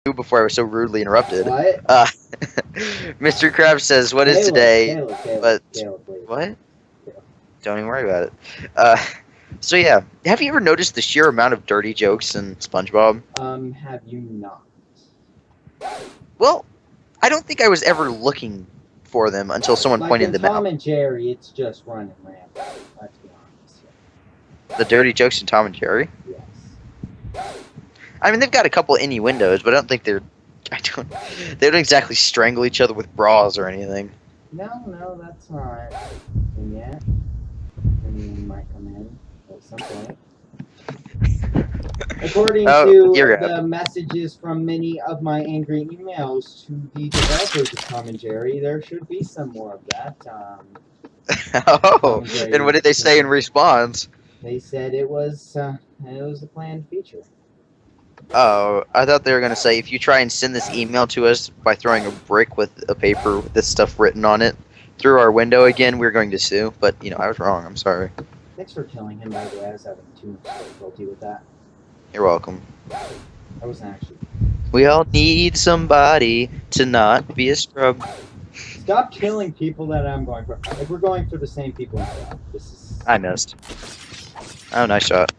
before I was so rudely interrupted. What? Mr. Krabs says, "What is Caleb, today?" Caleb, But Caleb, please. what? Caleb. Don't even worry about it. Uh, so yeah, have you ever noticed the sheer amount of dirty jokes in SpongeBob? Have you not? Well, I don't think I was ever looking for them until someone Like pointed in them Tom out. and Jerry, it's just running rampant. Let's be honest. The dirty jokes in Tom and Jerry. Yes. I mean, they've got a couple innuendos, but I don't think they're. They don't exactly strangle each other with bras or anything. No, that's not in yet. I mean, it might come in at some point. According to the messages from many of my angry emails to the developers of Tom and Jerry, there should be some more of that. Oh, and what did they say in response? They said it was a planned feature. Oh, I thought they were gonna say if you try and send this email to us by throwing a brick with a paper with this stuff written on it through our window again, we're going to sue. But I was wrong. I'm sorry. Thanks for killing him, by the way. I was having too much difficulty with that. You're welcome. I wasn't actually. We all need somebody to not be a scrub. Stop killing people that I'm going for. Like, we're going for the same people now. This is. I missed. Oh, nice shot.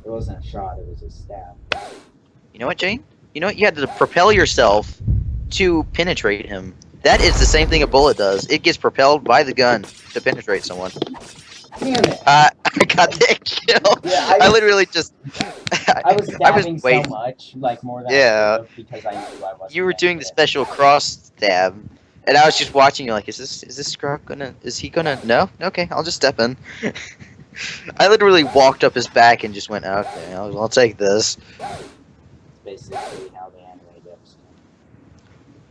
It wasn't a shot, it was a stab. You know what, Jane? You know what? You had to propel yourself to penetrate him. That is the same thing a bullet does. It gets propelled by the gun to penetrate someone. Damn it! I got that kill. Yeah, I literally just. I was stabbing so much, like more than I could have, because I knew I wasn't. You were doing the special cross stab, and I was just watching you like, is this scrub gonna? Is he gonna? No. Okay, I'll just step in. I literally walked up his back and just went, okay, I'll take this. That's basically how the anime does.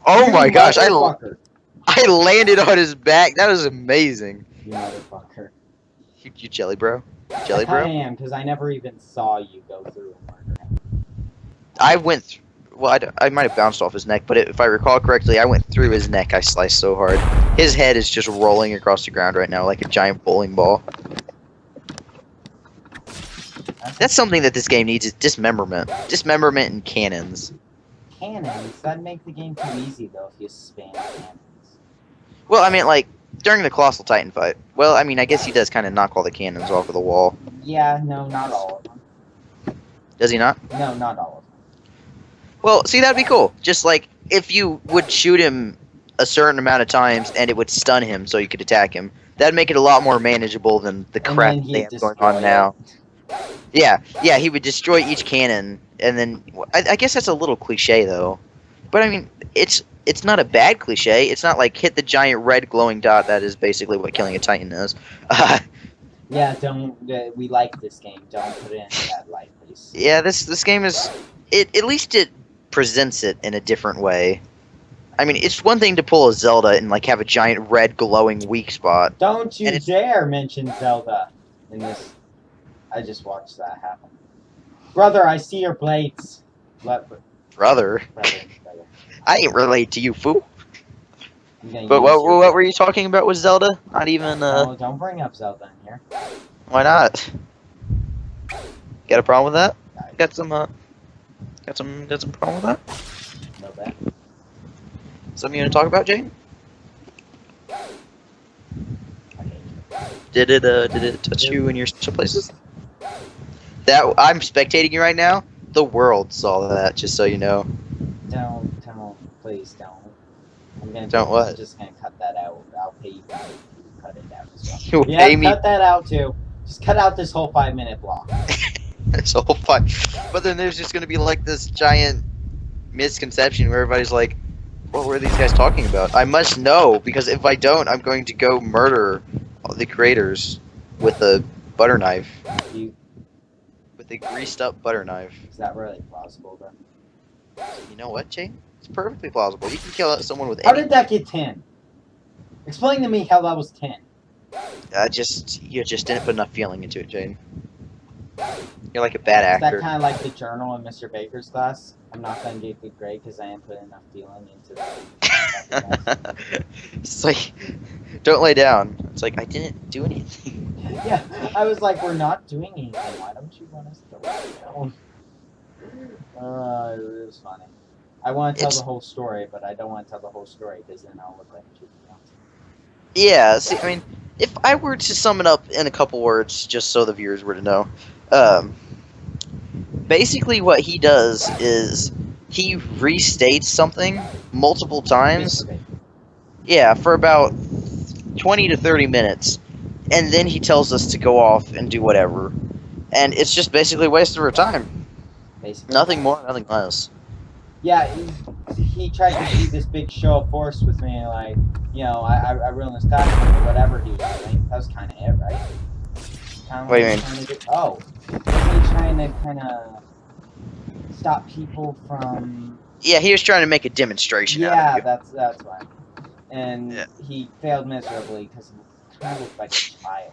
Oh my gosh, I landed on his back. That was amazing. You motherfucker. You jelly bro? Jelly bro? I am, because I never even saw you go through and murder him. I went well, I might have bounced off his neck, but if I recall correctly, I went through his neck. I sliced so hard. His head is just rolling across the ground right now like a giant bowling ball. That's something that this game needs is dismemberment. Dismemberment and cannons. Cannons? That'd make the game too easy, though, if you spam cannons. Well, I mean, like, during the Colossal Titan fight. Well, I mean, I guess he does kind of knock all the cannons off of the wall. Yeah, no, not all of them. Does he not? No, not all of them. Well, see, that'd be cool. Just like, if you would shoot him a certain amount of times and it would stun him so you could attack him, that'd make it a lot more manageable than the crap they have going on now. Yeah, he would destroy each cannon, and then I guess that's a little cliche though, but I mean it's not a bad cliche. It's not like hit the giant red glowing dot. That is basically what killing a Titan is. Yeah, don't. We like this game. Don't put it in that light, please. Yeah, this game is. At least it presents it in a different way. I mean, it's one thing to pull a Zelda and like have a giant red glowing weak spot. Don't you dare mention Zelda in this. I just watched that happen. Brother, I see your blades. Brother. I ain't relate to you, fool. But what were you talking about with Zelda? Not even. No, don't bring up Zelda in here. Why not? Got a problem with that? Got some problem with that? No bad. Something you want to talk about, Jane? Did it touch you in your special places? That I'm spectating you right now. The world saw that, just so you know. Don't, please don't. I'm just gonna cut that out. I'll pay you to cut it out as well. Cut that out too. Just cut out this whole 5-minute block. This whole 5. But then there's just gonna be like this giant misconception where everybody's like, "What were these guys talking about?" I must know, because if I don't, I'm going to go murder the creators with a butter knife. With a greased up butter knife. Is that really plausible, though? You know what, Jane? It's perfectly plausible. You can kill someone with How did that get 10? Explain to me how that was 10. You just didn't put enough feeling into it, Jane. You're like a bad actor. Is that kind of like the journal in Mr. Baker's class? I'm not going to get a good grade because I didn't put enough feeling into that. It's like, don't lay down. It's like, I didn't do anything. Yeah, I was like, we're not doing anything. Why don't you want us to lay down? It was funny. I want to tell the whole story, but I don't want to tell the whole story because then I'll look like a cheap. Yeah, see, I mean, if I were to sum it up in a couple words, just so the viewers were to know, basically what he does is he restates something multiple times. Yeah, for about 20 to 30 minutes, and then he tells us to go off and do whatever. And it's just basically a waste of our time. Basically. Nothing more, nothing less. Yeah, he tried to do this big show of force with me, like, you know, I ruined this costume or whatever he was doing. That was kind of it, right? What do you mean? Oh, was he trying to kind of stop people from... Yeah, he was trying to make a demonstration out of you. That's right. And he failed miserably because he kind of looked like a child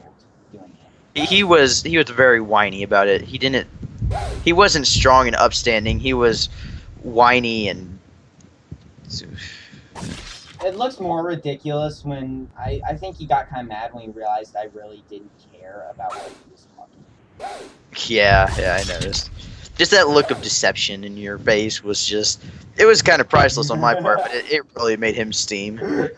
doing it. He was very whiny about it. He wasn't strong and upstanding. He was whiny and... It looks more ridiculous when... I think he got kind of mad when he realized I really didn't care about what he was talking about. Yeah, I noticed. Just that look of deception in your face was just... It was kind of priceless on my part, but it really made him steam. I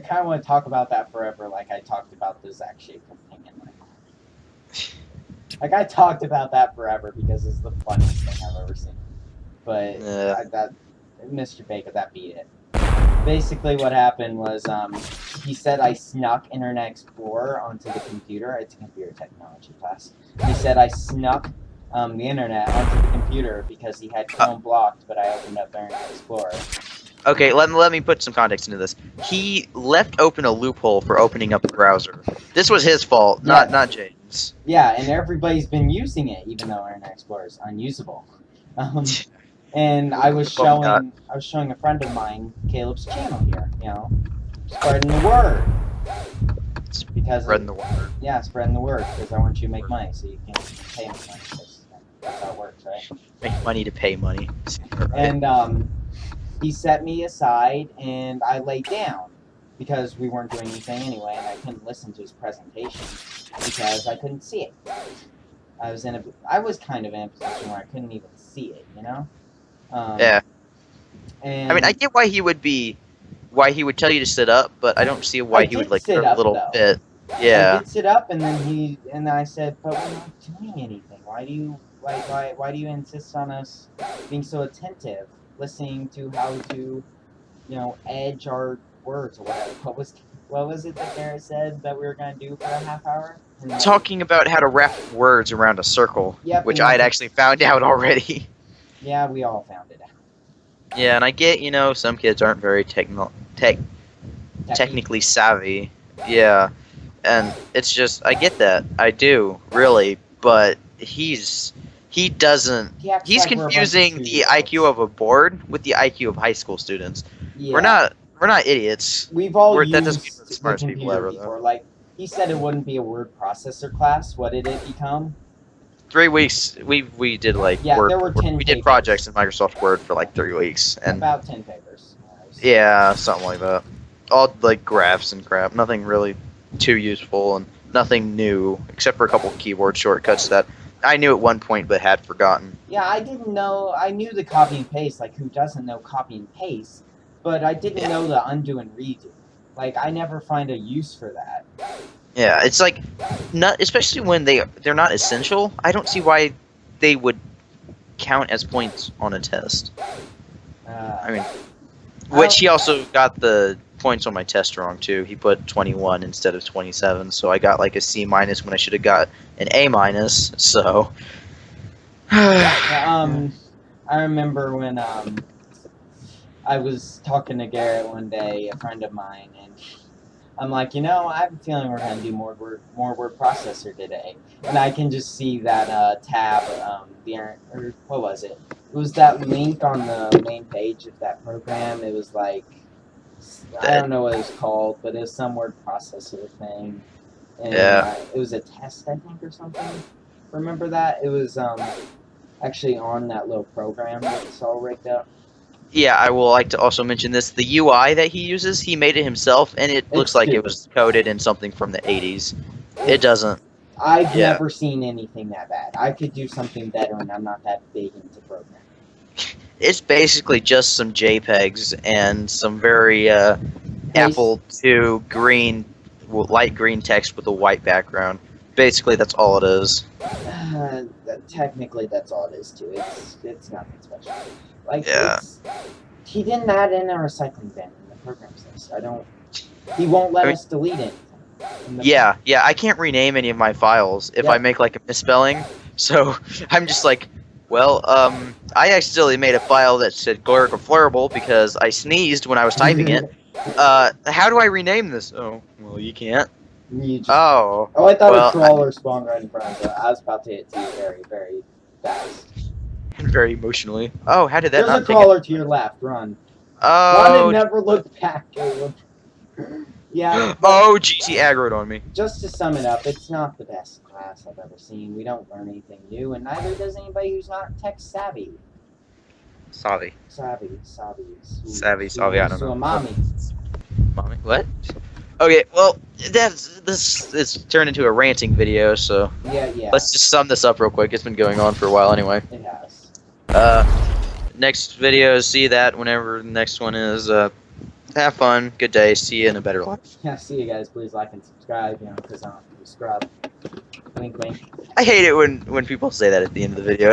kind of want to talk about that forever, like I talked about the Zach Schaefer thing in my heart. Like, I talked about that forever because it's the funniest thing I've ever seen. But Mr. Baker, that beat it. Basically, what happened was he said I snuck Internet Explorer onto the computer. It's a computer technology class. He said I snuck the internet onto the computer because he had Chrome blocked, but I opened up Internet Explorer. Okay, let me put some context into this. He left open a loophole for opening up the browser. This was his fault, not Jaden's. Yeah, and everybody's been using it, even though Internet Explorer is unusable. And I was showing a friend of mine Caleb's channel here, you know, spreading the word. Spreading the word. Yeah, spreading the word because I want you to make money, so you can pay me money. That's how it works, right? Make money to pay money. And he set me aside, and I laid down because we weren't doing anything anyway, and I couldn't listen to his presentation because I couldn't see it. I was kind of in a position where I couldn't even see it, you know. Yeah. And I mean, I get why he would tell you to sit up, but I don't see why he would like sit up, a little bit. Yeah. I did sit up, and then I said, "But we're not doing anything. Why do you insist on us being so attentive, listening to how to, you know, edge our words or whatever?" What was it that Garrett said that we were gonna do for a half hour? Talking about how to wrap words around a circle, which I'd actually found out already. Yeah, we all found it out. Yeah, and I get, you know, some kids aren't very technically savvy. Yeah, and it's just, I get that. I do, really, but he's confusing the IQ of a board with the IQ of high school students. Yeah. We're not idiots. We've all used that doesn't mean we're the smartest people ever, before. Like, he said it wouldn't be a word processor class. What did it become? 3 weeks. We did like Word. There were 10 we did projects in Microsoft Word for like 3 weeks, and about 10 papers. Yeah, something like that. All like graphs and crap. Nothing really too useful and nothing new except for a couple keyboard shortcuts that I knew at one point but had forgotten. Yeah, I didn't know. I knew the copy and paste. Like, who doesn't know copy and paste? But I didn't know the undo and redo. Like, I never find a use for that. Yeah, it's like, not especially when they're not essential. I don't see why they would count as points on a test. I mean, which he also got the points on my test wrong too. He put 21 instead of 27, so I got like a C- when I should have got an A-. So, I remember when I was talking to Garrett one day, a friend of mine, and I'm like, you know, I have a feeling we're going to do more word processor today. And I can just see that tab, or what was it? It was that link on the main page of that program. It was like, I don't know what it was called, but it was some word processor thing. And it was a test, I think, or something. Remember that? It was actually on that little program that's all rigged up. Yeah, I will like to also mention this. The UI that he uses, he made it himself, and it looks like it was coded in something from the 80s. It doesn't. I've never seen anything that bad. I could do something better, and I'm not that big into programming. It's basically just some JPEGs and some very Apple II green, light green text with a white background. Basically, that's all it is. Technically, that's all it is too. It's nothing special. Like Yeah. He didn't add in a recycling bin in the programs list. He won't let us delete anything. Yeah, I can't rename any of my files if I make like a misspelling. So I'm just like, well, I accidentally made a file that said Glurgle because I sneezed when I was typing it. How do I rename this? Oh, well, you can't. Oh, I thought a crawler spawned right in front of it. I was about to hit you very, very fast. Very emotionally. Oh, how did that There's a crawler to your left. Run. Oh. Run and never look back, Caleb. Yeah. Oh, GT aggroed on me. Just to sum it up, it's not the best class I've ever seen. We don't learn anything new, and neither does anybody who's not tech savvy. Savvy. Savvy, I don't know. Mommy. What? Okay, well, this turned into a ranting video, so yeah. Let's just sum this up real quick. It's been going on for a while anyway. It has. Next video, see that whenever the next one is. Have fun. Good day. See you in a better life. Yeah, see you guys. Please like and subscribe. You know, because I'm a scrub. Wink, wink. I hate it when people say that at the end of the videos.